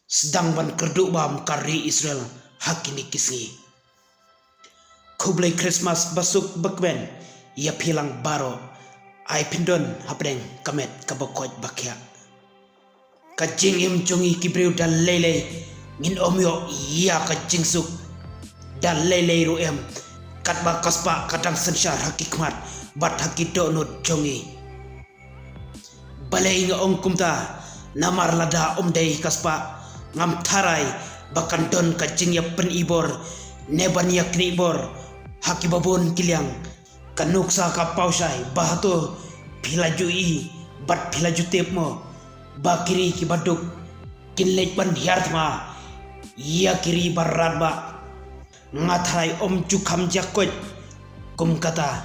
sedang ban kerduk bam kari Israel hakini kisngi. Kublai Christmas basuk bakben ia pilang baro ai pindon hapdeng kamet kabokoj bakya. Kajing im jongi kibriu dan lele ngin omyo ia kajing suk dan lele ruem kat bakaspa kadang sensyar hakikmat bat hakido no jongi. Balai nga ong kumta namar lada omdei kaspa ngam tarai bakan don kajing ya penibor neban ya knibor haki babon kiliang kanuksa ka pausai bahato pilajui bat pilajutip mo bakiri ki baduk kinlek ban hiartma ia kiri barat ba ngatarai om jukam jakoj kum kata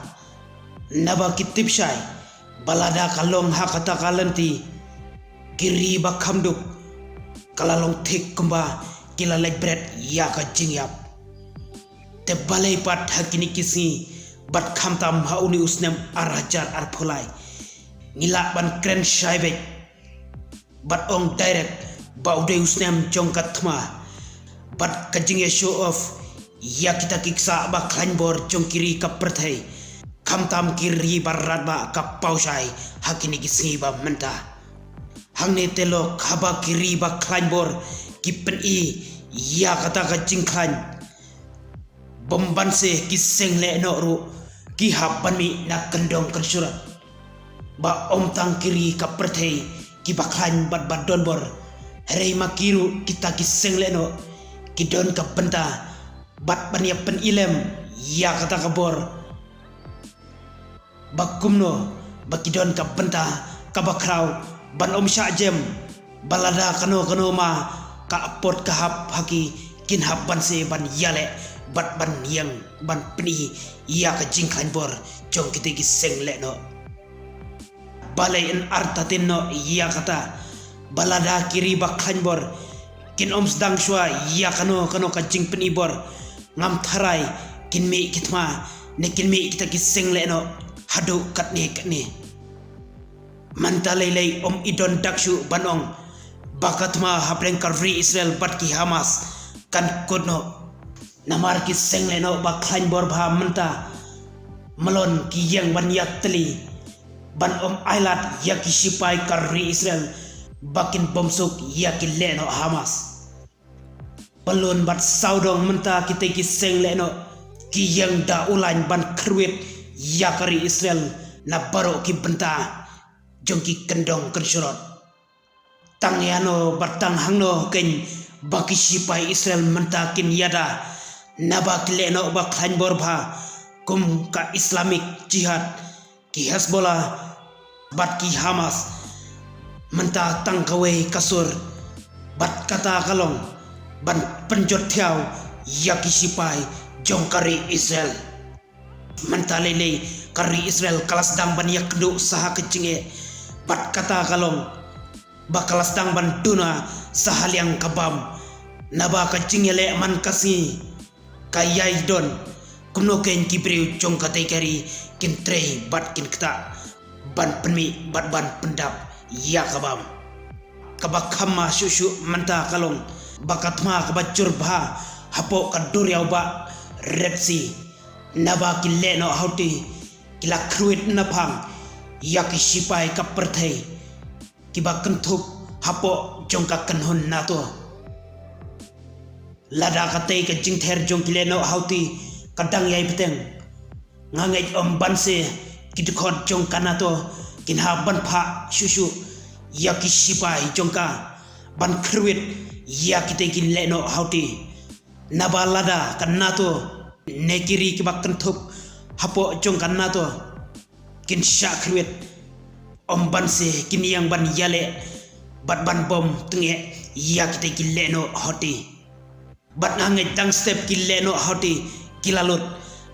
naba kitip syai balada kalong hakata kalanti kiri bakamduk kalalong tik kumba kila like bread ya ka jingyap te balai pat hakini kisi bat khamtam hauni usnem arajar arpulai ngila ban kren shaibek bat ong direct baude usnem jongkatma bat kajingya show off ya kita kiksa ba klanbor jongkiri ka perthai khamtam kiri barat ba ka pausai hakini kisi ba menta hangne telo khaba kiri ba klanbor kipen i ya kata ka jingklan bombanse kiseng le no ru ki haban mi na kendong kersurat ba om tang kiri ka perthai ki baklan bat badon bor herei makiru kita kiseng le no kidon ka benta bat bania pen ilem ya kata kabor bakumno bakidon ka benta ka bakrau ban om syajem balada kano ma ka apot ka hap haki kin hap ban se ban yale bat ban yang ban pni ia ka jingklan bor jong kita kiseng le no balai en artatin no ia kata balada kiri baklan bor kin om sedang shwa ia kano ka jing pni bor ngam tharai kin mi kitma ne kin mi kita kiseng le no hadu katni mantalelei om idon dakshu banong bakatma hapleng karri Israel bat ki Hamas kan kodno namar ki sengleno baklan bor bha menta melon ki yang ban yakteli ban om ailat yaki sipai karri Israel bakin bomsuk yaki leno Hamas belon bat saudong menta kita ki sengleno ki yang da ulan ban krwit yakari Israel na baro ki benta jongki kendong kersurot tangyano batang hangno ken baki sipai Israel mentakin yada nabak leno bakhan borba kum ka Islamic jihad ki Hezbollah bat ki Hamas menta tangkawe kasur bat kata kalong ban penjot thiau yaki sipai jongkari Israel mentalele kari Israel kalas dang ban yakdu saha kecinge bat kata kalong bakalas dang ban duna sahal yang kabam naba kacingele man kasi kayai don kuno ken kibriu jong katai kari kin trei bat kin kta ban penmi bat ban pendap ya kabam kabak khamma shushu manta kalong bakatma kabacur bha hapo kaduriau ba repsi naba kille no hauti kila kruit napang yaki sipai kaperthai kiba kentup hapo jongka kenhun nato lada katei ke jingther jong kile no hauti kadang yai peteng ngangai om banse kidkhot jong kanato kinha ban pha shushu yaki sipai jongka ban kruit yaki te kile no hauti naba lada kanato nekiri kibak kentup hapo jong kanato kin syakruit om banse kin yang ban yale bat ban bom tenge ya kita kileno hoti bat ngangai tang step kileno hoti kilalut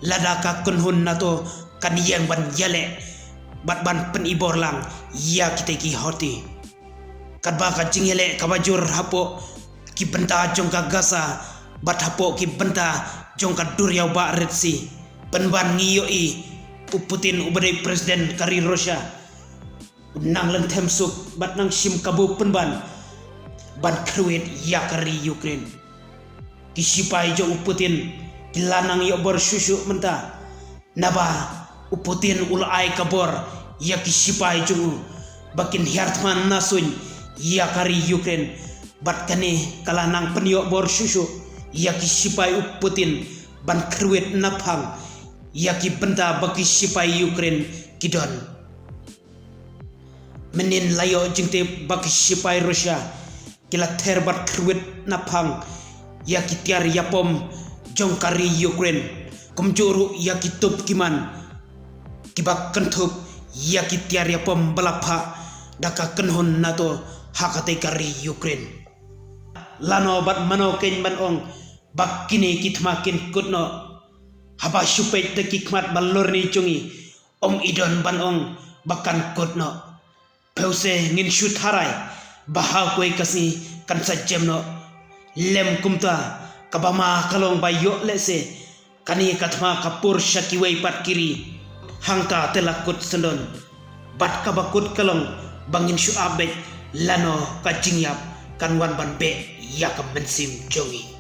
ladaka kunhun nato kan yang ban yale bat ban penibor lang ya kita ki hoti kadba ka jingele kabajur hapo ki benta jong ka gasa bat hapo ki benta jong ka duryau ba retsi penban ngiyoi Putin ubadai presiden kari Rusia nang lentem suk bat nang sim kabu penban ban kruet yakari Ukraine. Kisipai jo Putin kilanang yo bor susu menta naba Putin ulai kabor ya kisipai jo bakin Hartman nasun yakari Ukraine bat kane kalanang peniok bor susu ya kisipai Putin ban kruet napang ya ki benta baki sipai Ukraine kidon menin layo jengte baki sipai Rusia kila terbat kruet napang ya ki tiar yapom jongkari Ukraine kumjuru ya ki tup kiman kibak kentup ya ki tiar yapom balapa daka kenhon nato hakate kari Ukraine lano bat manoken banong bak kini kitmakin kutno haba supet de kikmat balorni chungi idon banong bakan kutno pause ngin shoot harai baha koi kasi kansa jemno lem kumta kabama kalong bayo lese kani katma kapur shakiwei pat kiri hangka telakut sendon bat kabakut kalong bangin shu abet lano kajingyap kanwan ban be yakam mensim jongi